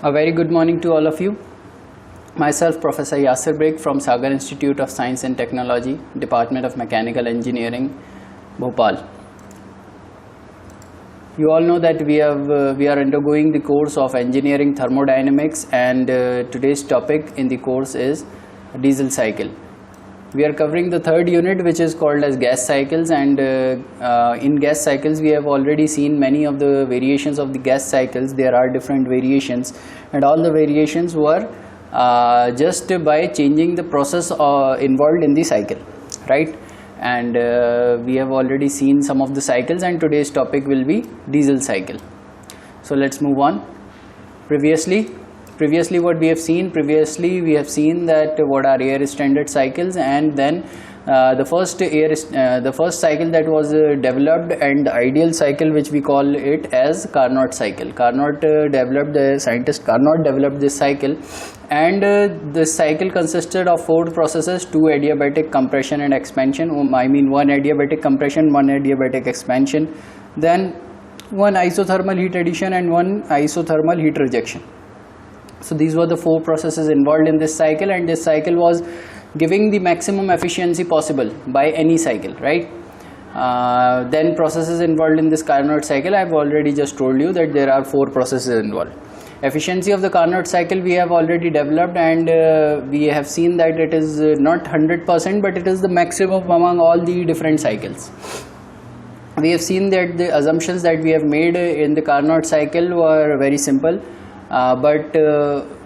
A very good morning to all of you. Myself, Professor Yasir Baig from Sagar Institute of Science and Technology, Department of Mechanical Engineering, Bhopal. You all know that we are undergoing the course of Engineering Thermodynamics, and today's topic in the course is diesel cycle. We are covering the third unit, which is called as gas cycles, and in gas cycles we have already seen many of the variations of the gas cycles. There are different variations, and all the variations were just by changing the process involved in the cycle, right? And we have already seen some of the cycles, and today's topic will be diesel cycle. So let's move on. Previously what we have seen, we have seen that what are air standard cycles, and then the first cycle that was developed, and the ideal cycle, which we call it as Carnot cycle. Scientist Carnot developed this cycle, and this cycle consisted of 4 processes: 2 adiabatic compression and expansion, one adiabatic compression, 1 adiabatic expansion, then 1 isothermal heat addition and 1 isothermal heat rejection. So these were the 4 processes involved in this cycle, and this cycle was giving the maximum efficiency possible by any cycle, right? Then processes involved in this Carnot cycle, I have already just told you that there are 4 processes involved. Efficiency of the Carnot cycle we have already developed, and we have seen that it is not 100%, but it is the maximum among all the different cycles. We have seen that the assumptions that we have made in the Carnot cycle were very simple. But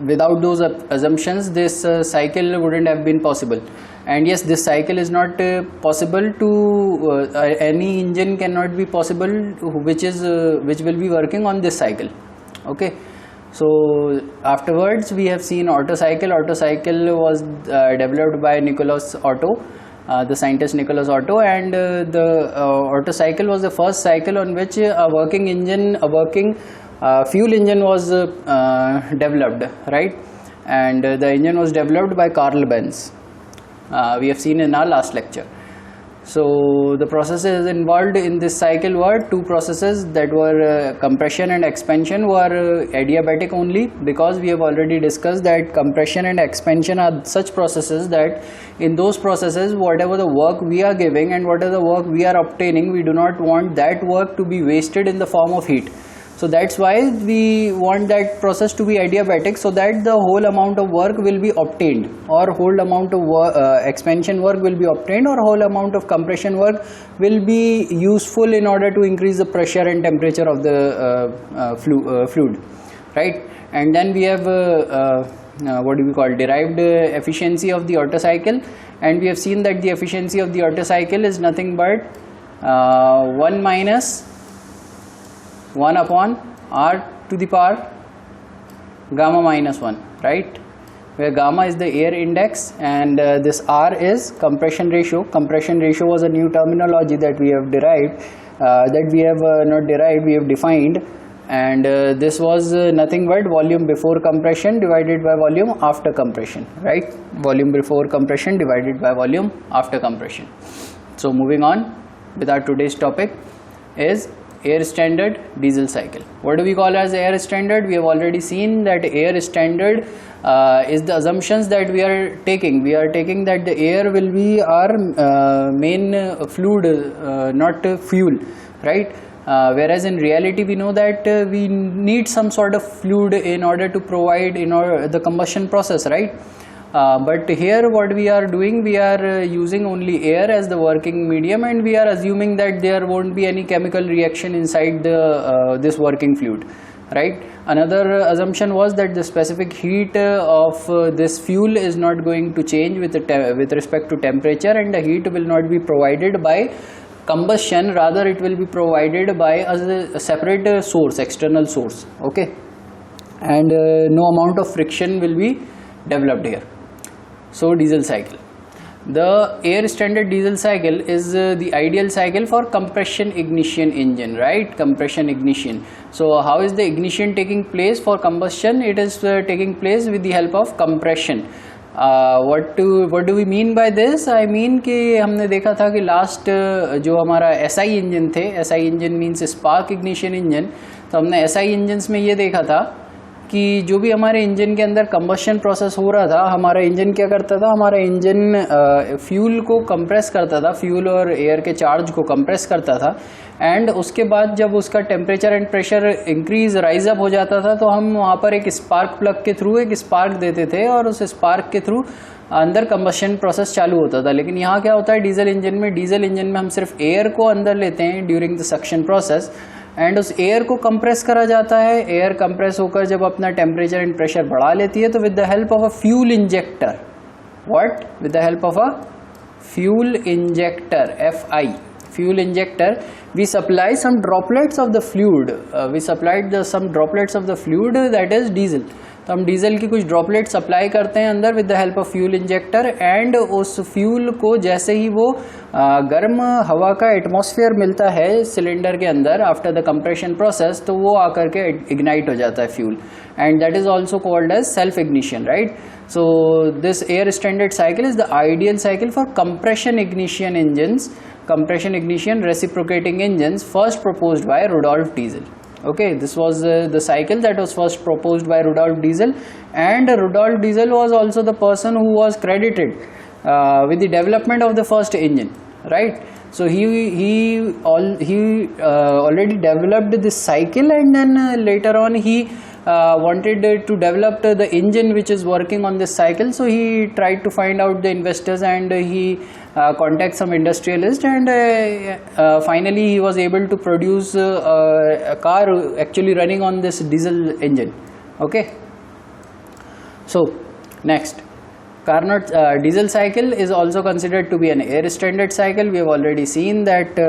without those assumptions, this cycle wouldn't have been possible. And yes, this cycle is not possible to any engine cannot be possible which will be working on this cycle. Okay, so afterwards we have seen Otto cycle. Otto cycle was developed by Nicholas Otto, the scientist Nicholas Otto, and the Otto cycle was the first cycle on which a working fuel engine was developed, right? And the engine was developed by Carl Benz. We have seen in our last lecture. So the processes involved in this cycle were 2 processes, that were compression and expansion were adiabatic only, because we have already discussed that compression and expansion are such processes that in those processes, whatever the work we are giving and whatever the work we are obtaining, we do not want that work to be wasted in the form of heat. So that's why we want that process to be adiabatic, so that the whole amount of work will be obtained, or whole amount of expansion work will be obtained, or whole amount of compression work will be useful in order to increase the pressure and temperature of the fluid, right? And then we have derived efficiency of the Otto cycle, and we have seen that the efficiency of the Otto cycle is nothing but 1 minus 1 upon R to the power gamma minus 1, right? Where gamma is the air index, and this R is compression ratio. Compression ratio was a new terminology that we have derived, we have defined, and this was nothing but volume before compression divided by volume after compression, right? Volume before compression divided by volume after compression. So moving on with our today's topic is air standard diesel cycle. What do we call as air standard? We have already seen that air standard is the assumptions that we are taking. We are taking that the air will be our main fluid, not fuel, right? Whereas in reality we know that we need some sort of fluid in order to provide the combustion process, right? But here what we are doing, we are using only air as the working medium, and we are assuming that there won't be any chemical reaction inside this working fluid, right? Another assumption was that the specific heat of this fuel is not going to change with respect to temperature, and the heat will not be provided by combustion, rather it will be provided by a separate source, external source, okay? And no amount of friction will be developed here. So diesel cycle, the air standard diesel cycle is the ideal cycle for compression ignition engine, right? Compression ignition. So how is the ignition taking place for combustion? It is taking place with the help of compression. What do we mean by this? I mean कि हमने देखा था कि last जो हमारा SI engine थे, SI engine means spark ignition engine, तो हमने SI engines में ये देखा था कि जो भी हमारे इंजन के अंदर कंबशन प्रोसेस हो रहा था, हमारा इंजन क्या करता था, हमारा इंजन फ्यूल को कंप्रेस करता था, फ्यूल और एयर के चार्ज को कंप्रेस करता था, एंड उसके बाद जब उसका temperature and pressure increase rise up हो जाता था तो हम वहाँ पर एक स्पार्क प्लग के थ्रू एक स्पार्क देते थे और उस स्पार्क के थ्रू अंदर कंबशन प्रोसेस चालू होता था। लेकिन यहाँ क्या होता है डीजल इंजन में हम सिर्फ एयर को अंदर लेते हैं during the suction process, and उस एयर को कंप्रेस करा जाता है। एयर कंप्रेस होकर जब अपना टेम्परेचर एंड प्रेशर बढ़ा लेती है तो with the help of a fuel injector, with the help of a fuel injector, FI, fuel injector, we supply some droplets of the fluid, we supplied some droplets of the fluid that is diesel। तो हम diesel की कुछ droplet supply करते हैं अंदर with the help of fuel injector, and उस fuel को जैसे ही वो गर्म हवा का एटमॉस्फेयर मिलता है सिलेंडर के अंदर आफ्टर द कंप्रेशन प्रोसेस, तो वो आकर के इग्नाइट हो जाता है fuel, and that is also called as self ignition, right. So this air standard cycle is the ideal cycle for compression ignition engines, compression ignition reciprocating engines first proposed by Rudolf Diesel। Okay, this was the cycle that was first proposed by Rudolf Diesel, and Rudolf Diesel was also the person who was credited with the development of the first engine, right? So he already developed this cycle, and then later on he wanted to develop the engine which is working on this cycle. So he tried to find out the investors, and he contacted some industrialists, and finally he was able to produce a car actually running on this diesel engine. Okay, so next, Carnot diesel cycle is also considered to be an air standard cycle. We have already seen that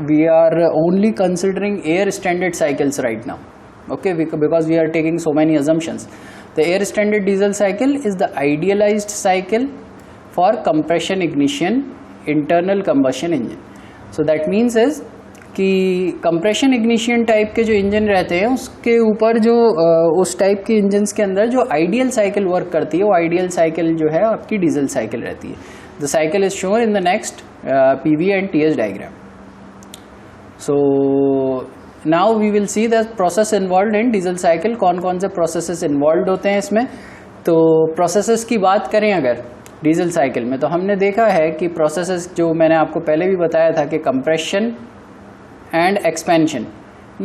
we are only considering air standard cycles right now, okay, because we are taking so many assumptions. The air standard diesel cycle is the idealized cycle for compression ignition internal combustion engine. So that means is कि compression ignition type के जो engine रहते हैं उसके ऊपर जो उस type के इंजन्स के अंदर जो आइडियल साइकिल वर्क करती है, वो आइडियल साइकिल जो है आपकी डीजल साइकिल रहती है। The cycle is shown in the next PV and TS diagram. So now we will see the process involve in diesel cycle, कौन कौन से प्रोसेसेस इन्वॉल्व होते हैं इसमें। तो प्रोसेसेस की बात करें अगर डीजल साइकिल में, तो हमने देखा है कि प्रोसेसेस जो मैंने आपको पहले भी बताया था कि कंप्रेशन एंड एक्सपेंशन,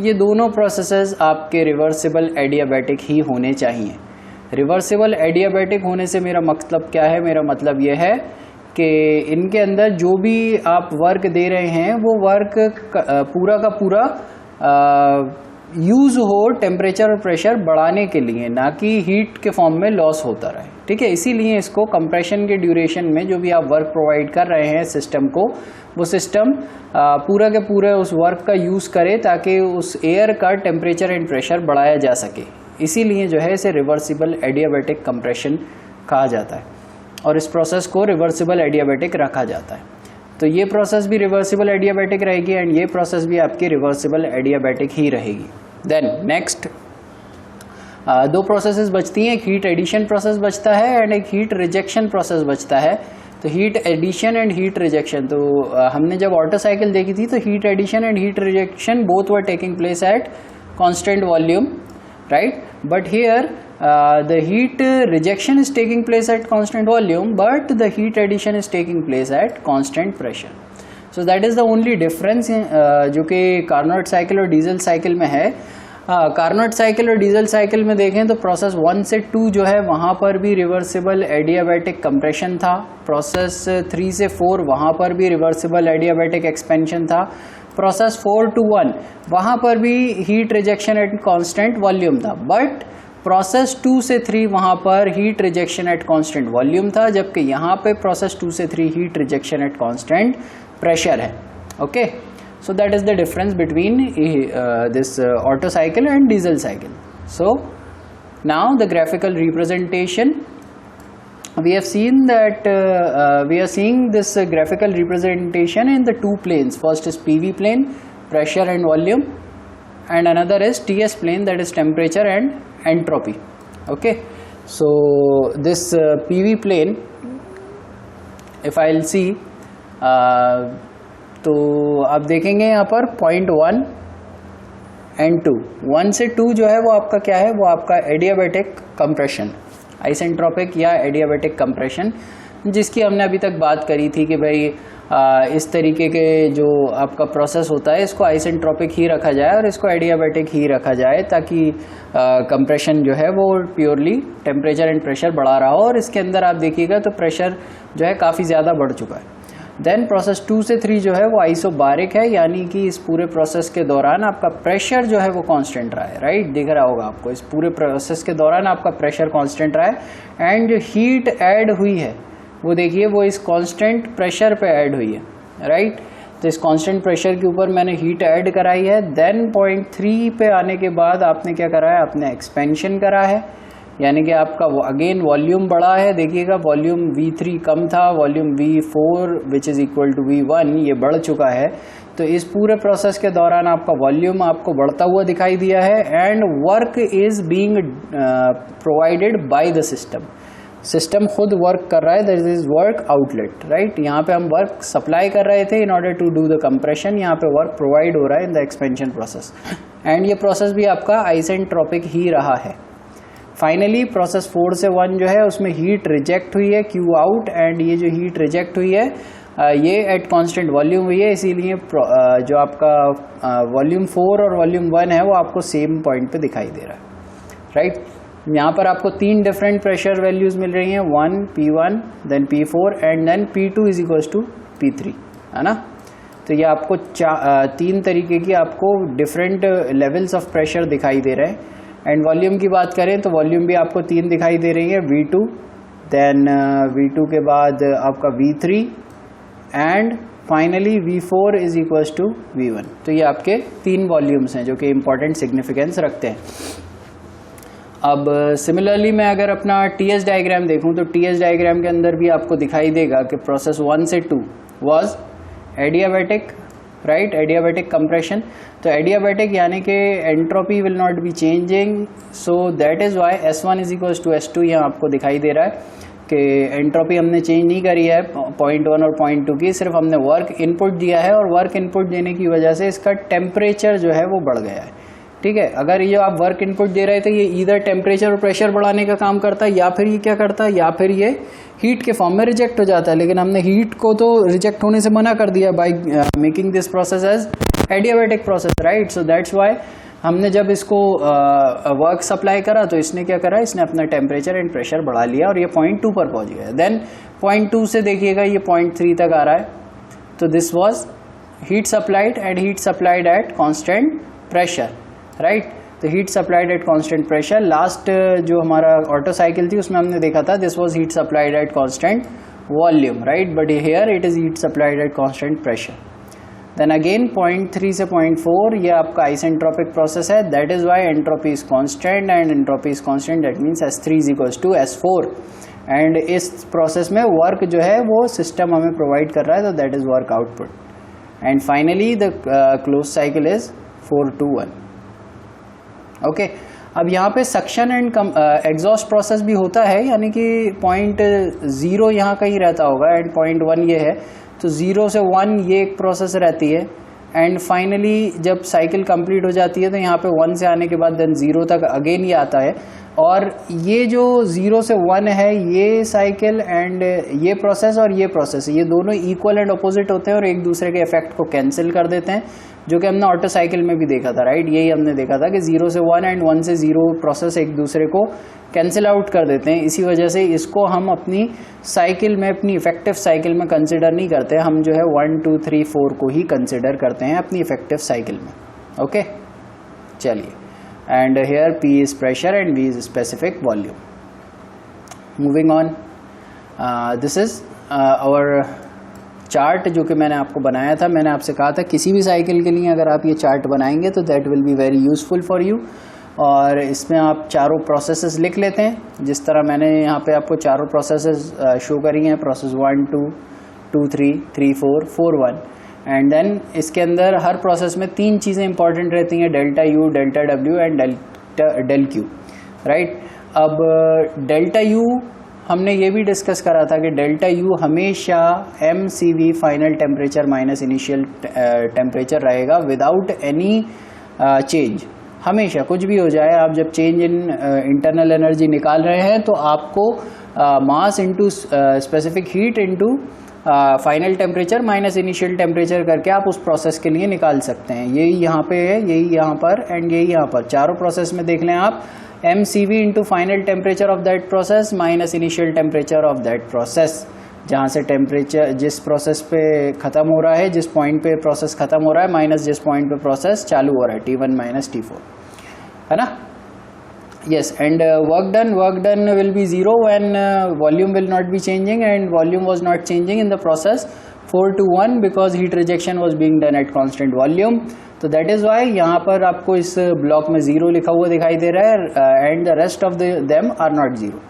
ये दोनों प्रोसेसेस आपके रिवर्सिबल एडियाबैटिक ही होने चाहिए। रिवर्सिबल एडियाबैटिक होने से मेरा मतलब क्या है, मेरा मतलब ये है कि इनके अंदर जो भी आप वर्क दे रहे हैं वो वर्क पूरा का पूरा यूज़ हो टेम्परेचर और प्रेशर बढ़ाने के लिए, ना कि हीट के फॉर्म में लॉस होता रहे, ठीक है। इसीलिए इसको कंप्रेशन के ड्यूरेशन में जो भी आप वर्क प्रोवाइड कर रहे हैं सिस्टम को, वो सिस्टम पूरा के पूरा उस वर्क का यूज़ करे ताकि उस एयर का टेम्परेचर एंड प्रेशर बढ़ाया जा सके। इसीलिए जो है इसे रिवर्सिबल एडियाबैटिक कंप्रेशन कहा जाता है, और इस प्रोसेस को रिवर्सिबल एडियाबैटिक रखा जाता है। तो ये प्रोसेस भी रिवर्सिबल एडियाबैटिक रहेगी, एंड ये प्रोसेस भी आपकी रिवर्सिबल एडियाबैटिक ही रहेगी। देन नेक्स्ट दो प्रोसेसेस बचती हैं, एक हीट एडिशन प्रोसेस बचता है एंड एक हीट रिजेक्शन प्रोसेस बचता है। तो heat addition and heat rejection, तो हमने जब ऑटो साइकिल देखी थी तो heat addition and heat rejection both were taking place at constant volume, right? But here the heat rejection is taking place at constant volume, but the heat addition is taking place at constant pressure. So that is the only difference जो कि Carnot cycle और diesel cycle में है। Carnot cycle और diesel cycle में देखें तो process 1 से 2 जो है वहाँ पर भी रिवर्सिबल एडियाबैटिक कंप्रेशन था, प्रोसेस 3 से 4 वहाँ पर भी रिवर्सिबल एडियाबैटिक एक्सपेंशन था, प्रोसेस 4 to 1 वहाँ पर भी heat rejection at constant volume था, बट प्रोसेस 2 से 3 वहाँ पर heat rejection at constant volume था, जबकि यहाँ पे प्रोसेस 2 से 3 heat rejection at constant pressure है। Okay, so that is the difference between this Otto cycle and diesel cycle. So now the graphical representation, we have seen that we are seeing this graphical representation in the two planes. First is PV plane, pressure and volume, and another is TS plane, that is temperature and entropy. Okay, so this PV plane, if I'll see, तो आप देखेंगे यहाँ पर 0.1 and 2, 1 से 2 जो है वो आपका क्या है, वो आपका एडियाबैटिक कंप्रेशन, आइसेंट्रोपिक या एडियाबैटिक कंप्रेशन, जिसकी हमने अभी तक बात करी थी कि भाई इस तरीके के जो आपका प्रोसेस होता है इसको आइसेंट्रोपिक ही रखा जाए और इसको एडियाबैटिक ही रखा जाए, ताकि कंप्रेशन जो है वो प्योरली टेम्परेचर एंड प्रेशर बढ़ा रहा हो। और इसके अंदर आप देखिएगा तो प्रेशर जो है काफ़ी ज़्यादा बढ़ चुका है। देन प्रोसेस 2 से 3 जो है वो आइसोबारिक है, यानी कि इस पूरे प्रोसेस के दौरान आपका प्रेशर जो है वो कांस्टेंट रहा है, राइट, दिख रहा होगा आपको, इस पूरे प्रोसेस के दौरान आपका प्रेशर कांस्टेंट रहा है एंड जो हीट ऐड हुई है वो देखिए वो इस कांस्टेंट प्रेशर पे ऐड हुई है, राइट। तो इस कांस्टेंट प्रेशर के ऊपर मैंने हीट ऐड कराई है। देन पॉइंट 3 पे आने के बाद आपने क्या करा है, आपने एक्सपेंशन करा है, यानी कि आपका अगेन वॉल्यूम बढ़ा है। देखिएगा वॉल्यूम V3 कम था, volume V4 which is equal to V1 ये बढ़ चुका है। तो इस पूरे प्रोसेस के दौरान आपका वॉल्यूम आपको बढ़ता हुआ दिखाई दिया है and work is being provided by the system खुद वर्क कर रहा है, that is work outlet, right. यहाँ पे हम वर्क सप्लाई कर रहे थे in order to do the compression, यहाँ पे वर्क प्रोवाइड हो रहा है in the expansion process and ये प्रोसेस भी आपका आइसेंट्रोपिक ही रहा है। फाइनली प्रोसेस 4 से 1 जो है उसमें हीट रिजेक्ट हुई है, क्यू आउट, एंड ये जो हीट रिजेक्ट हुई है ये एट कांस्टेंट वॉल्यूम हुई है, इसीलिए जो आपका वॉल्यूम 4 और वॉल्यूम 1 है वो आपको सेम पॉइंट पे दिखाई दे रहा है, राइट। यहाँ पर आपको 3 डिफरेंट प्रेशर वैल्यूज मिल रही हैं, 1 P1 then P4 and then P2 is equals to P3, है ना। तो ये आपको 3 तरीके की आपको डिफरेंट लेवल्स ऑफ प्रेशर दिखाई दे रहे हैं। एंड वॉल्यूम की बात करें तो वॉल्यूम भी आपको 3 दिखाई दे रही है, V2 देन V2 के बाद आपका V3 and finally V4 is equals to V1। तो ये आपके 3 वॉल्यूम्स हैं जो कि इम्पॉर्टेंट सिग्निफिकेंस रखते हैं। अब सिमिलरली मैं अगर अपना TS डायग्राम देखूं तो TS डायग्राम के अंदर भी आपको दिखाई देगा कि प्रोसेस 1 से 2 was adiabatic, right, adiabatic compression. तो एडियाबैटिक यानी कि entropy will not be changing, so that is why S1 is equals to S2 यहाँ आपको दिखाई दे रहा है कि एंट्रोपी हमने चेंज नहीं करी है पॉइंट 1 और पॉइंट 2 की, सिर्फ हमने वर्क इनपुट दिया है और वर्क इनपुट देने की वजह से इसका टेम्परेचर जो है वो बढ़ गया है, ठीक है। अगर ये आप वर्क इनपुट दे रहे थे ये इधर टेम्परेचर और प्रेशर बढ़ाने का काम करता है या फिर ये क्या करता है, या फिर ये हीट के फॉर्म में रिजेक्ट हो जाता है, लेकिन हमने हीट को तो रिजेक्ट होने से मना कर दिया by making this process as adiabatic process, right. So that's why हमने जब इसको वर्क सप्लाई करा तो इसने क्या करा, इसने अपना टेम्परेचर एंड प्रेशर बढ़ा लिया और ये पॉइंट 2 पर पहुंच गया। देन पॉइंट 2 से देखिएगा ये पॉइंट 3 तक आ रहा है, तो this was heat supplied and heat supplied at constant pressure, right. तो heat supplied at constant pressure, last जो हमारा ऑटो साइकिल थी उसमें हमने देखा था this was heat supplied at constant volume, right, but here it is heat supplied at constant pressure. Then again point 3 से point 4 ये आपका आइसेंट्रोपिक प्रोसेस है, that is why entropy is constant and entropy is constant, that means S3 is equals to S4 and इस process में work जो है वो system हमें प्रोवाइड कर रहा है, तो that is work output and finally the close cycle is 4 to 1, okay. अब यहाँ पे सक्शन एंड एग्जॉस्ट प्रोसेस भी होता है, यानी कि पॉइंट 0 यहाँ कहीं रहता होगा एंड पॉइंट 1 ये है, तो 0 से 1 ये एक प्रोसेस रहती है एंड फाइनली जब साइकिल कंप्लीट हो जाती है तो यहाँ पे 1 से आने के बाद देन 0 तक अगेन ये आता है। और ये जो 0 से 1 है ये साइकिल एंड ये प्रोसेस और ये प्रोसेस ये दोनों इक्वल एंड अपोजिट होते हैं और एक दूसरे के इफेक्ट को कैंसिल कर देते हैं, जो कि हमने ऑटो साइकिल में भी देखा था, राइट। यही हमने देखा था कि 0 से 1 एंड 1 से 0 प्रोसेस एक दूसरे को कैंसिल आउट कर देते हैं। इसी वजह से इसको हम अपनी साइकिल में, अपनी इफेक्टिव साइकिल में कंसिडर नहीं करते, हम जो है 1 2 3 4 को ही कंसिडर करते हैं अपनी इफेक्टिव साइकिल में, ओके। चलिए, and here P is pressure and V is specific volume. Moving on, this is our chart जो कि मैंने आपको बनाया था। मैंने आपसे कहा था किसी भी साइकिल के लिए अगर आप ये चार्ट बनाएंगे तो that will be very useful for you, और इसमें आप चारों प्रोसेसेस लिख लेते हैं जिस तरह मैंने यहाँ पे आपको चारों प्रोसेसेस शो करी हैं, प्रोसेस 1 2 2 3 3 4 4 1 एंड देन इसके अंदर हर प्रोसेस में 3 चीज़ें इंपॉर्टेंट रहती हैं, delta U, delta W and del Q, right. अब डेल्टा U हमने ये भी डिस्कस करा था कि डेल्टा U हमेशा MCV final temperature minus initial temperature रहेगा विदाउट एनी चेंज, हमेशा कुछ भी हो जाए, आप जब चेंज इन इंटरनल एनर्जी निकाल रहे हैं तो आपको mass into specific heat into final temperature minus initial temperature करके आप उस प्रोसेस के लिए निकाल सकते हैं। यही यहाँ पे है, यही यहाँ पर एंड यही यहाँ पर, चारों प्रोसेस में देख लें आप, mCv into final temperature of that process minus initial temperature of that process, जहाँ से टेम्परेचर जिस प्रोसेस पे ख़त्म हो रहा है, जिस पॉइंट पे प्रोसेस ख़त्म हो रहा है, माइनस जिस पॉइंट पे प्रोसेस चालू हो रहा है, T1 माइनस T4, है ना। Yes, and work done will be 0 when volume will not be changing, and volume was not changing in the process 4-1 because heat rejection was being done at constant volume. तो that is why यहाँ पर आपको इस block में 0 लिखा हुआ दिखाई दे रहा है and the rest of them are not 0.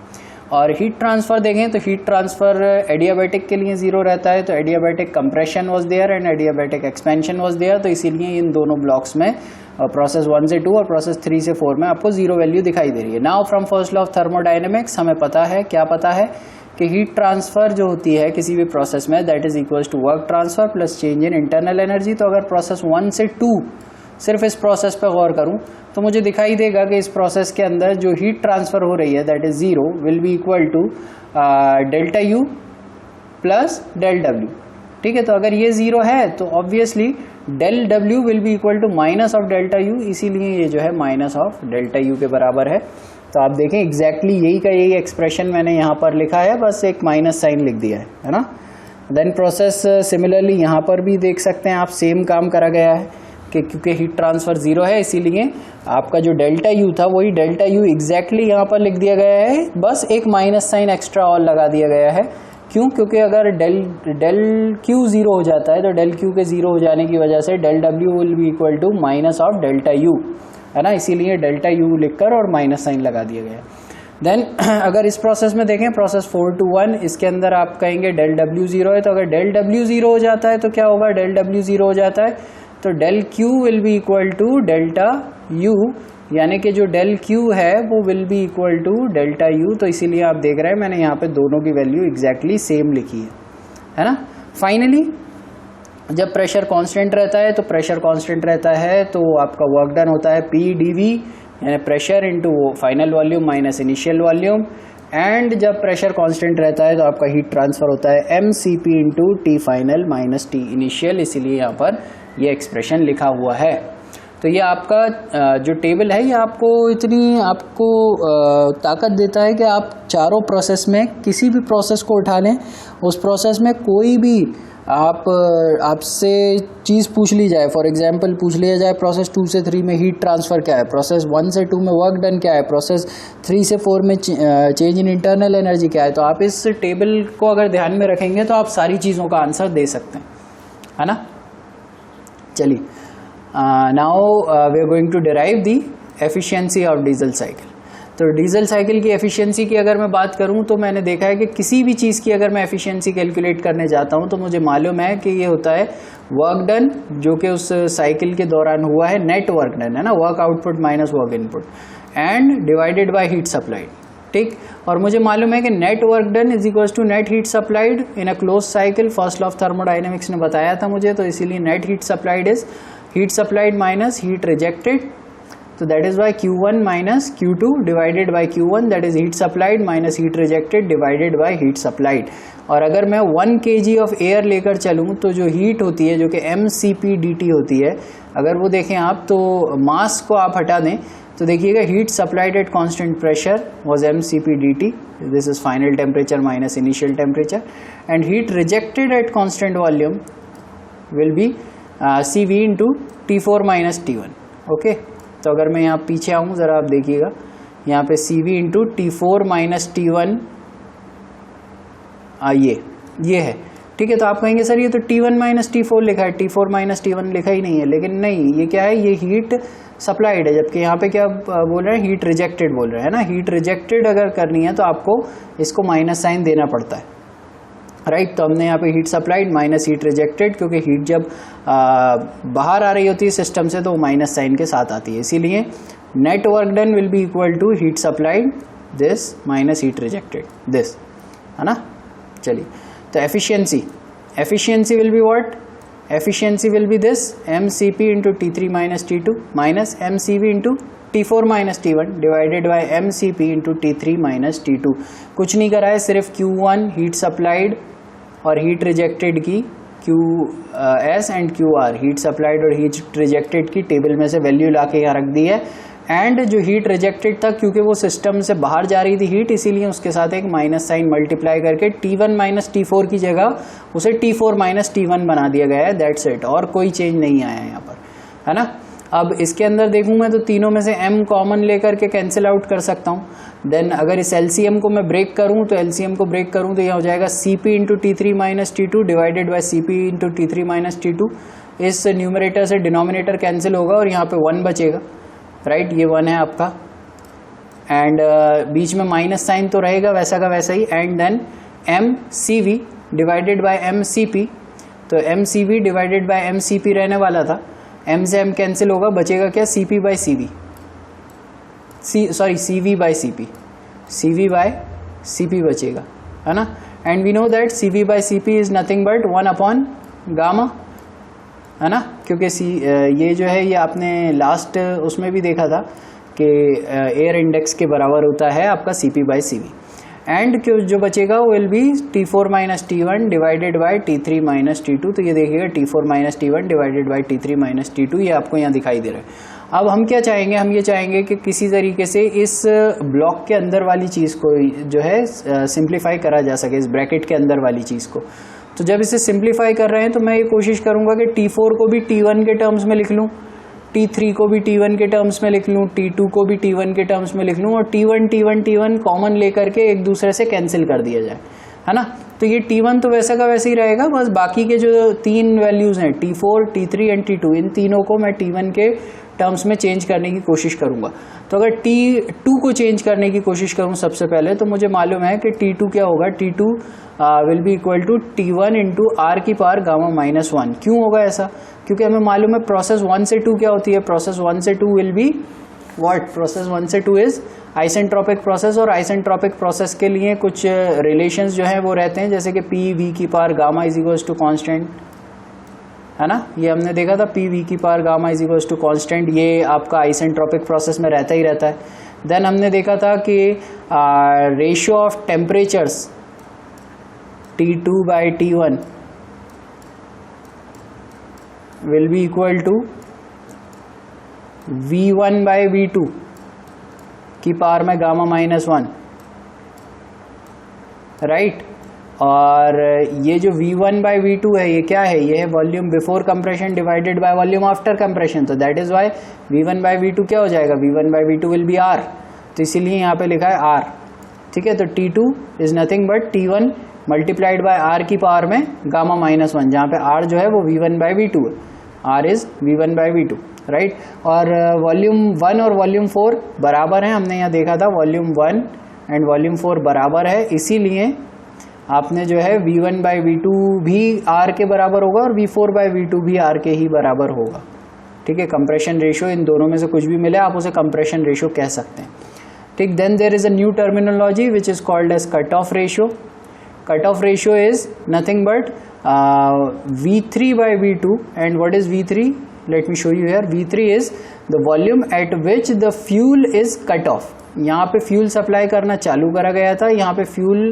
और हीट ट्रांसफ़र देखें तो हीट ट्रांसफ़र एडियाबैटिक के लिए 0 रहता है, तो adiabatic compression was there and adiabatic expansion was there, तो इसीलिए इन दोनों ब्लॉक्स में प्रोसेस 1 से 2 और प्रोसेस 3 से 4 में आपको 0 वैल्यू दिखाई दे रही है। Now from first law of thermodynamics हमें पता है, क्या पता है कि हीट ट्रांसफ़र जो होती है किसी भी प्रोसेस में, that is equals to work transfer plus change in internal energy. तो अगर प्रोसेस 1 से 2 सिर्फ इस प्रोसेस पे गौर करूं तो मुझे दिखाई देगा कि इस प्रोसेस के अंदर जो हीट ट्रांसफ़र हो रही है that is 0 will be equal to delta U plus del W. ठीक है, तो अगर ये 0 है तो obviously del W will be equal to minus of delta U, इसीलिए ये जो है माइनस ऑफ डेल्टा यू के बराबर है। तो आप देखें एग्जैक्टली यही का यही एक्सप्रेशन मैंने यहाँ पर लिखा है, बस एक माइनस साइन लिख दिया है ना। देन प्रोसेस सिमिलरली यहाँ पर भी देख सकते हैं आप, सेम काम करा गया है कि क्योंकि हीट ट्रांसफ़र 0 है इसीलिए आपका जो डेल्टा यू था वही डेल्टा यू एग्जैक्टली यहाँ पर लिख दिया गया है, बस एक माइनस साइन एक्स्ट्रा और लगा दिया गया है। क्यों? क्योंकि अगर डेल क्यू 0 हो जाता है तो डेल क्यू के 0 हो जाने की वजह से del W will be equal to minus of delta U, है ना, इसीलिए डेल्टा यू लिखकर और माइनस साइन लगा दिया गया। देन अगर इस प्रोसेस में देखें प्रोसेस 4-1, इसके अंदर आप कहेंगे डेल डब्ल्यू 0 है, तो अगर डेल डब्ल्यू 0 हो जाता है तो क्या होगा, डेल डब्ल्यू 0 हो जाता है तो del Q will be equal to delta U, यानी कि जो डेल क्यू है वो will be equal to delta U. तो इसीलिए आप देख रहे हैं मैंने यहाँ पे दोनों की वैल्यू एग्जैक्टली सेम लिखी है ना। फाइनली जब प्रेशर कांस्टेंट रहता है तो प्रेशर कांस्टेंट रहता है तो आपका वर्क डन होता है पी डी वी, यानी pressure into final volume minus initial volume, and जब प्रेशर कांस्टेंट रहता है तो आपका हीट ट्रांसफ़र होता है M C P into T final minus T initial, इसीलिए यहाँ पर ये एक्सप्रेशन लिखा हुआ है। तो ये आपका जो टेबल है ये आपको इतनी आपको ताकत देता है कि आप चारों प्रोसेस में किसी भी प्रोसेस को उठा लें, उस प्रोसेस में कोई भी आपसे चीज़ पूछ ली जाए, फॉर एग्जांपल पूछ लिया जाए प्रोसेस 2 से 3 में हीट ट्रांसफ़र क्या है, प्रोसेस 1 से 2 में वर्क डन क्या है, प्रोसेस 3 से 4 में चेंज इन इंटरनल एनर्जी क्या है, तो आप इस टेबल को अगर ध्यान में रखेंगे तो आप सारी चीज़ों का आंसर दे सकते हैं, है ना। चलिए now we are going to derive the efficiency of diesel cycle. तो डीजल साइकिल की एफिशिएंसी की अगर मैं बात करूं तो मैंने देखा है कि किसी भी चीज़ की अगर मैं एफिशिएंसी कैलकुलेट करने जाता हूं तो मुझे मालूम है कि ये होता है वर्क डन जो कि उस साइकिल के दौरान हुआ है, नेट वर्क डन है ना, work output minus work input, and divided by heat supplied. ठीक, और मुझे मालूम है कि net work done is equals to net heat supplied in a close cycle, first law of thermodynamics ने बताया था मुझे, तो इसीलिए net heat supplied is heat supplied minus heat rejected, तो that is by Q1 minus Q2 divided by Q1, that is heat supplied minus heat rejected divided by heat supplied. और अगर मैं 1 kg ऑफ एयर लेकर चलूँ तो जो heat होती है जो कि mCp/dt होती है, अगर वो देखें आप तो मास को आप हटा दें तो देखिएगा heat supplied at constant pressure was mCp/dt, this is final temperature minus initial temperature, and heat rejected eight constant volume will be Cv into T4 minus T1। Okay, तो अगर मैं यहाँ पीछे आऊँ ज़रा आप देखिएगा, यहाँ पे Cv into T4 minus T1 ये है। ठीक है, तो आप कहेंगे सर ये तो T1 माइनस T4 लिखा है, T4 माइनस T1 लिखा ही नहीं है, लेकिन नहीं, ये क्या है, ये हीट सप्लाइड है, जबकि यहाँ पे क्या बोल रहे हैं, हीट रिजेक्टेड बोल रहे हैं ना। हीट रिजेक्टेड अगर करनी है तो आपको इसको माइनस साइन देना पड़ता है, राइट। तो हमने यहाँ पे heat supplied minus heat rejected, क्योंकि हीट जब बाहर आ रही होती है सिस्टम से तो वो माइनस साइन के साथ आती है, इसीलिए net work done will be equal to heat supplied this minus heat rejected this, है ना। चलिए, तो efficiency will be what, efficiency will be this mCp into T3 minus T2 minus mCv into T4 minus T1 divided by mCp into T3 minus T2। कुछ नहीं करा है, सिर्फ Q1 heat supplied और हीट रिजेक्टेड की QS and QR heat supplied और heat rejected की table में से वैल्यू ला के यहाँ रख दी है। एंड जो हीट रिजेक्टेड था, क्योंकि वो सिस्टम से बाहर जा रही थी हीट, इसीलिए उसके साथ एक माइनस साइन मल्टीप्लाई करके T1 माइनस T4 की जगह उसे T4 माइनस T1 बना दिया गया है। दैट्स इट, और कोई चेंज नहीं आया है यहाँ पर, है ना। अब इसके अंदर देखूँ मैं तो तीनों में से m कॉमन लेकर के कैंसिल आउट कर सकता हूँ। देन अगर इस LCM को मैं ब्रेक करूँ तो LCM को ब्रेक करूँ तो यह हो जाएगा Cp into T3 minus T2 divided by Cp into T3 minus T2। इस न्यूमरेटर से डिनोमिनेटर कैंसिल होगा और यहाँ पे 1 बचेगा, राइट, ये 1 है आपका। एंड बीच में माइनस साइन तो रहेगा वैसा का वैसा ही। And then mCv divided by mCp, तो mCv डिवाइडेड बाई mCp रहने वाला था, m से m कैंसिल होगा, बचेगा क्या, Cp by Cv, Cv by Cp, Cv by Cp बचेगा, है ना। And we know that Cv by Cp is nothing but 1 upon gamma, है ना, क्योंकि ये जो है ये आपने लास्ट उसमें भी देखा था कि एयर इंडेक्स के बराबर होता है आपका Cp बाई Cv। एंड जो बचेगा वो will B T4 minus T1 divided by T3 minus T2। तो ये देखिएगा T4 minus T1 divided by T3 minus T2, ये आपको यहाँ दिखाई दे रहा है। अब हम क्या चाहेंगे, हम ये चाहेंगे कि किसी तरीके से इस ब्लॉक के अंदर वाली चीज़ को जो है सिंप्लीफाई करा जा सके, इस ब्रैकेट के अंदर वाली चीज़ को। तो जब इसे सिंप्लीफाई कर रहे हैं तो मैं ये कोशिश करूँगा कि T4 को भी T1 के टर्म्स में लिख लूँ, T3 को भी T1 के टर्म्स में लिख लूँ, T2 को भी T1 के टर्म्स में लिख लूँ, और T1 कॉमन लेकर के एक दूसरे से कैंसिल कर दिया जाए, है ना। तो ये T1 तो वैसा का वैसे ही रहेगा, बस बाकी के जो 3 वैल्यूज़ हैं T4, T3 एंड T2, इन तीनों को मैं T1 के टर्म्स में चेंज करने की कोशिश करूँगा। तो अगर T2 को चेंज करने की कोशिश करूँ सबसे पहले, तो मुझे मालूम है कि T2 क्या होगा, T2 will be equal to T1 into R की पावर गामा माइनस 1। क्यों होगा ऐसा, क्योंकि हमें मालूम है प्रोसेस 1 से 2 क्या होती है, प्रोसेस 1 से 2 विल बी व्हाट, प्रोसेस 1 से 2 इज आइसेंट्रोपिक प्रोसेस, और आइसेंट्रोपिक प्रोसेस के लिए कुछ रिलेशंस जो हैं वो रहते हैं, जैसे कि Pv की power gamma is equals to constant, है ना, ये हमने देखा था, Pv की power gamma is equals to constant, ये आपका आइसेंट्रोपिक प्रोसेस में रहता ही रहता है। देन हमने देखा था कि ratio of temperatures T2 by T1 will be equal to V1 by V2 की पावर में गामा माइनस 1, राइट। और ये जो V1 बाई V2 है ये क्या है, ये है volume before compression divided by volume after compression. तो that is why V1 by V2 क्या हो जाएगा, V1 by V2 will be R, तो इसीलिए यहाँ पे लिखा है R, ठीक है। तो T2 is nothing but T1 multiplied by R की पावर में गामा माइनस 1, जहाँ पे R जो है वो V1 बाई V2 है, R is V1 by V2, right. और वॉल्यूम 1 और वॉल्यूम 4 बराबर हैं, हमने यहाँ देखा था वॉल्यूम 1 एंड वॉल्यूम 4 बराबर है, इसीलिए आपने जो है V1 बाई V2 भी R के बराबर होगा और V4 बाई V2 भी R के ही बराबर होगा, ठीक है। कंप्रेशन रेशियो इन दोनों में से कुछ भी मिले आप उसे कंप्रेशन रेशियो कह सकते हैं, ठीक। Then there is a new terminology which is called as cut off ratio. Cut off ratio is nothing but V3 by V2, and what is V3? Let me show you here. V3 is the volume at which the fuel is cut off. यहाँ पे fuel supply करना चालू करा गया था, यहाँ पे fuel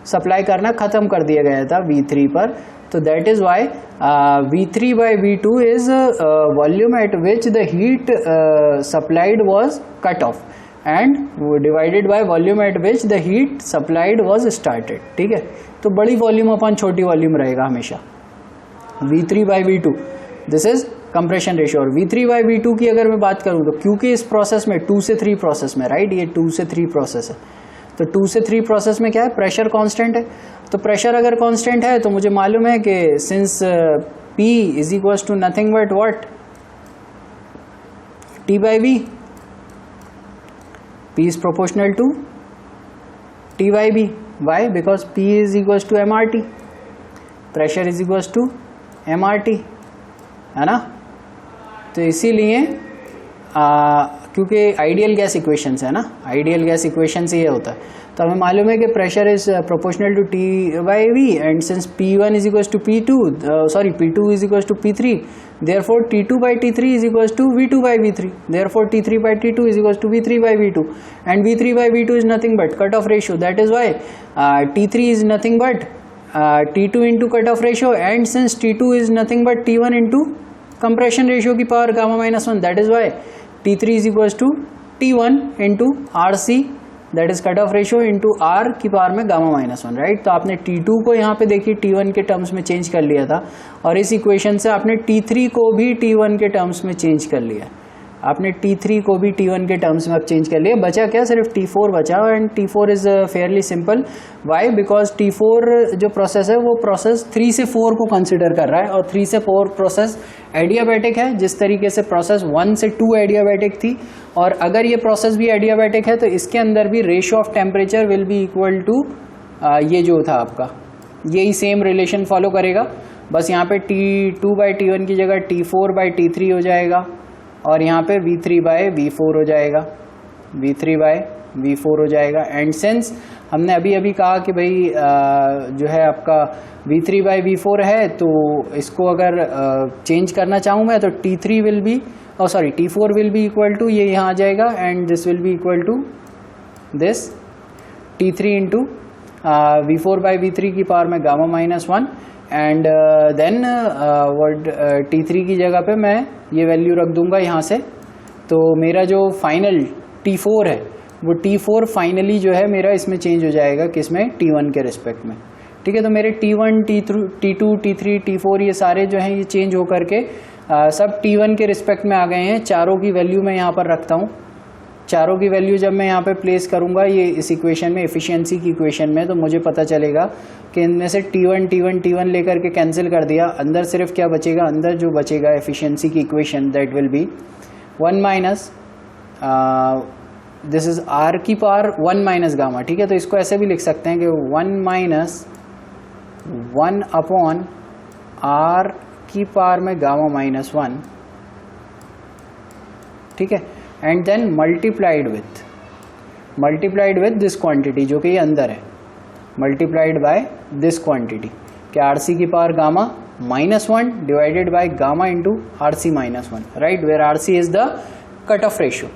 supply करना ख़त्म कर दिया गया था V3 पर, तो that is why V3 by V2 is volume at which the heat supplied was cut off and divided by volume at which the heat supplied was started, ठीक है। तो बड़ी वॉल्यूम अपन छोटी वॉल्यूम रहेगा हमेशा, V3 by V2, this is compression ratio. और V3 by V2 की अगर मैं बात करूँ तो क्योंकि इस प्रोसेस में 2 से 3 प्रोसेस में, राइट, ये 2 से 3 प्रोसेस है, तो 2 से 3 प्रोसेस में क्या है, प्रेशर कांस्टेंट है। तो प्रेशर अगर कांस्टेंट है तो मुझे मालूम है कि since P is equals to nothing but what, T by V, P is proportional to T by B. Why? Because P is equals to MRT, pressure is equals to MRT, है ना। तो इसीलिए क्योंकि आइडियल गैस इक्वेशंस है ना, ideal gas equation से ये होता है, तो हमें मालूम है कि pressure is proportional to T by V and since P1 is equals to P2 sorry P2 is equals to P3 therefore T2 by T3 is equals to V2 by V3 therefore T3 by T2 is equals to V3 by V2 and V3 by V2 is nothing but cutoff ratio. That is why T3 is nothing but T2 into cutoff ratio and since T2 is nothing but T1 into compression ratio की power gamma minus 1, that is why T3 is equals to T1 into RC that is cutoff ratio into R की power में gamma minus 1, right. तो आपने T2 को यहाँ पे देखिए T1 के टर्म्स में चेंज कर लिया था और इस इक्वेशन से आपने T3 को भी T1 के टर्म्स में चेंज कर लिया, आपने T3 को भी T1 के टर्म्स में अब चेंज कर लिया. बचा क्या, सिर्फ T4 बचा and T4 is fairly simple. Why, because T4 जो प्रोसेस है वो प्रोसेस 3 से 4 को कंसिडर कर रहा है और 3 से 4 प्रोसेस एडियाबैटिक है, जिस तरीके से प्रोसेस 1 से 2 एडियाबैटिक थी. और अगर ये प्रोसेस भी एडियाबैटिक है तो इसके अंदर भी ratio of temperature will be equal to ये जो था आपका, यही सेम रिलेशन फॉलो करेगा. बस यहाँ पे T2 बाई T1 की जगह T4 बाई T3 हो जाएगा और यहाँ पे V3 बाय V4 हो जाएगा, V3 बाय V4 हो जाएगा. एंड सिंस हमने अभी अभी कहा कि भाई जो है आपका V3 बाय V4 है, तो इसको अगर चेंज करना चाहूँ मैं तो T3 will be sorry T4 will be equal to ये यहाँ आ जाएगा and this will be equal to this T3 into V4 by V3 की पावर में gamma minus 1 and then word T3 की जगह पे मैं ये वैल्यू रख दूंगा यहाँ से. तो मेरा जो फाइनल T4 है वो T4 फाइनली जो है मेरा इसमें चेंज हो जाएगा, किसमें, T1 के रिस्पेक्ट में. ठीक है, तो मेरे T1 T2 T3 T4 ये सारे जो हैं ये चेंज हो करके सब T1 के रिस्पेक्ट में आ गए हैं. चारों की वैल्यू मैं यहाँ पर रखता हूँ. चारों की वैल्यू जब मैं यहाँ पे प्लेस करूँगा ये इस इक्वेशन में, एफिशिएंसी की इक्वेशन में, तो मुझे पता चलेगा कि इनमें से T1 लेकर के कैंसिल कर दिया. अंदर सिर्फ क्या बचेगा, अंदर जो बचेगा एफिशिएंसी की equation that will be 1 minus this is R की पावर 1 माइनस गामा. ठीक है, तो इसको ऐसे भी लिख सकते हैं कि 1 माइनस 1 अपॉन R की पावर में गामा माइनस 1. ठीक है, and then multiplied with this quantity जो कि ये अंदर है, मल्टीप्लाइड बाय दिस क्वांटिटी कि RC की power gamma minus 1 divided by gamma into RC minus 1, right, where RC is the cut off ratio.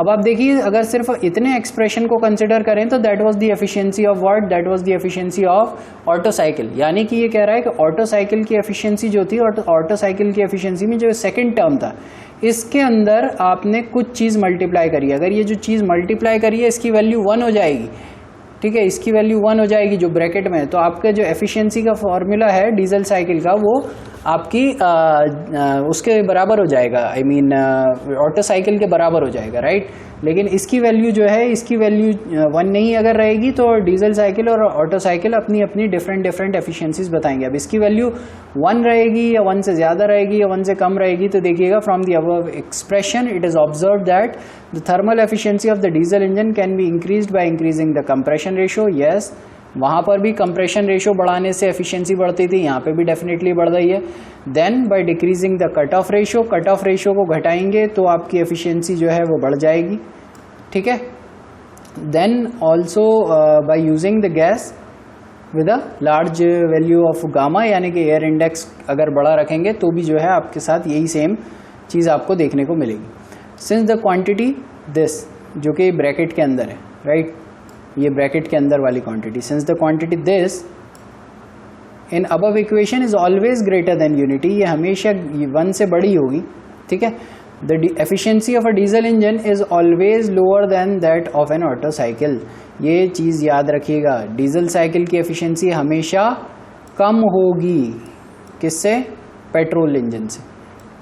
अब आप देखिए अगर सिर्फ इतने एक्सप्रेशन को कंसिडर करें तो that was the efficiency of what, that was the efficiency of auto cycle. यानी कि ये कह रहा है कि ऑटो साइकिल की एफिशिएंसी जो थी, ऑटो साइकिल की एफिशिएंसी में जो सेकंड टर्म था इसके अंदर आपने कुछ चीज़ मल्टीप्लाई करी. अगर ये जो चीज़ मल्टीप्लाई करी है इसकी वैल्यू 1 हो जाएगी. ठीक है, इसकी वैल्यू 1 हो जाएगी जो ब्रैकेट में है, तो आपका जो एफिशिएंसी का फॉर्मूला है डीजल साइकिल का वो आपकी उसके बराबर हो जाएगा, आई मीन ऑटो साइकिल के बराबर हो जाएगा, राइट. लेकिन इसकी वैल्यू जो है, इसकी वैल्यू 1 नहीं अगर रहेगी तो डीजल साइकिल और ऑटो साइकिल अपनी अपनी डिफरेंट एफिशिएंसीज बताएंगे. अब इसकी वैल्यू 1 रहेगी या 1 से ज़्यादा रहेगी या 1 से कम रहेगी, तो देखिएगा from the above expression it is observed that the thermal efficiency of the diesel engine can be increased by increasing the compression ratio. Yes, वहाँ पर भी कंप्रेशन रेशियो बढ़ाने से एफिशिएंसी बढ़ती थी, यहाँ पे भी डेफिनेटली बढ़ रही है. Then by decreasing the cut off ratio, cut off ratio को घटाएंगे तो आपकी एफिशिएंसी जो है वो बढ़ जाएगी. ठीक है, then also by using the gas with a large value of gamma, यानी कि एयर इंडेक्स अगर बड़ा रखेंगे तो भी जो है आपके साथ यही सेम चीज़ आपको देखने को मिलेगी. सिंस द क्वांटिटी दिस जो कि ब्रैकेट के अंदर है, राइट, ये ब्रैकेट के अंदर वाली quantity, since the quantity this in above equation is always greater than unity, ये हमेशा 1 से बड़ी होगी. ठीक है, the efficiency of a diesel engine is always lower than that of N Otto cycle. ये चीज़ याद रखिएगा, डीजल साइकिल की एफिशिएंसी हमेशा कम होगी किससे, पेट्रोल इंजन से.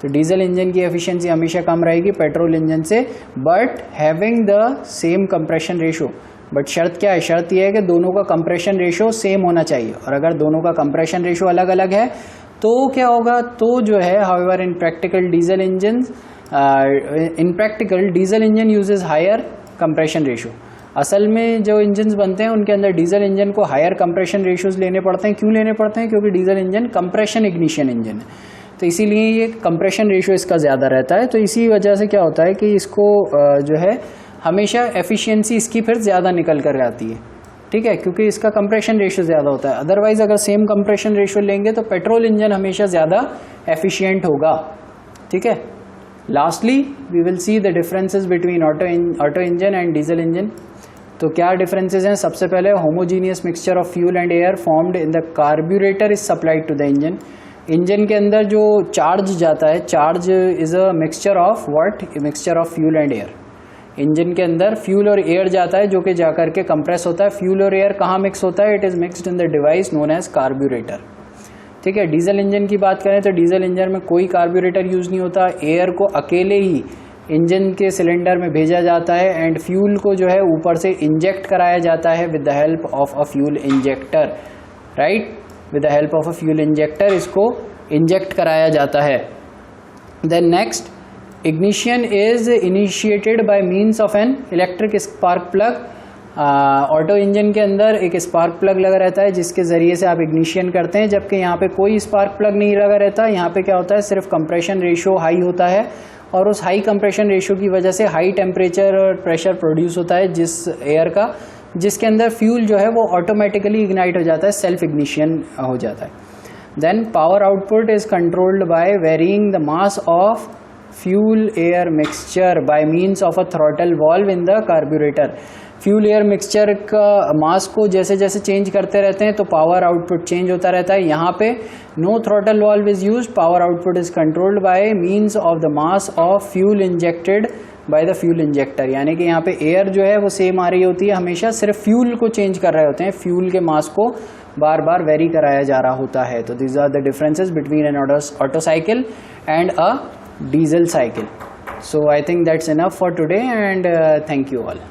तो डीजल इंजन की एफिशिएंसी हमेशा कम रहेगी पेट्रोल इंजन से, but having the same compression ratio. But शर्त क्या है, शर्त यह है कि दोनों का कंप्रेशन रेशो सेम होना चाहिए, और अगर दोनों का कंप्रेशन रेशो अलग अलग है तो क्या होगा, तो जो है however in practical diesel engine uses higher compression ratio. असल में जो इंजन्स बनते हैं उनके अंदर डीजल इंजन को हायर कंप्रेशन रेशोज लेने पड़ते हैं. क्यों लेने पड़ते हैं, क्योंकि diesel engine compression ignition engine है. तो इसीलिए ये कंप्रेशन रेशियो इसका ज़्यादा रहता है। तो इसी वजह से क्या होता है कि इसको जो है हमेशा एफिशिएंसी इसकी फिर ज़्यादा निकल कर आती है, ठीक है, क्योंकि इसका कंप्रेशन रेशियो ज़्यादा होता है। अदरवाइज अगर सेम कंप्रेशन रेशियो लेंगे तो पेट्रोल इंजन हमेशा ज़्यादा एफिशिएंट होगा, ठीक है। Lastly we will see the differences between Otto engine and diesel engine. तो क्या डिफरेंसेस हैं? सबसे पहले homogeneous mixture of fuel and air formed in the carburettor is supplied to the engine. Engine के अंदर जो चार्ज जाता है, charge is a mixture of what? Mixture of fuel and air. Engine के अंदर फ्यूल और एयर जाता है जो कि जाकर के कंप्रेस होता है। फ्यूल और एयर कहाँ मिक्स होता है? It is mixed in the device known as carburettor, ठीक है। डीजल इंजन की बात करें तो डीजल इंजन में कोई कार्ब्यूरेटर यूज नहीं होता। एयर को अकेले ही इंजन के सिलेंडर में भेजा जाता है एंड फ्यूल को जो है ऊपर से इंजेक्ट कराया जाता है with the help of a fuel injector, right. With the help of a fuel injector इसको इंजेक्ट कराया जाता है। Then next, ignition is initiated by means of an electric spark plug. Otto engine के अंदर एक स्पार्क प्लग लगा रहता है जिसके ज़रिए से आप इग्निशन करते हैं, जबकि यहाँ पे कोई स्पार्क प्लग नहीं लगा रहता। यहाँ पे क्या होता है? सिर्फ कंप्रेशन रेशियो हाई होता है और उस हाई कंप्रेशन रेशियो की वजह से हाई टेम्परेचर और प्रेशर प्रोड्यूस होता है जिस एयर का, जिसके अंदर फ्यूल जो है वो ऑटोमेटिकली इग्नाइट हो जाता है, सेल्फ इग्निशन हो जाता है। Then power output is controlled by varying the mass of fuel air mixture by means of a throttle valve in the carburettor. Fuel air mixture का मास को जैसे जैसे चेंज करते रहते हैं तो पावर आउटपुट चेंज होता रहता है। यहाँ पे no throttle valve is used, power output is controlled by means of the mass of fuel injected by the fuel injector. यानी कि यहाँ पे एयर जो है वो सेम आ रही होती है, हमेशा सिर्फ फ्यूल को चेंज कर रहे होते हैं, फ्यूल के मास को बार बार वेरी कराया जा रहा होता है। तो these are the differences between an Otto cycle and a diesel cycle. So I think that's enough for today and thank you all.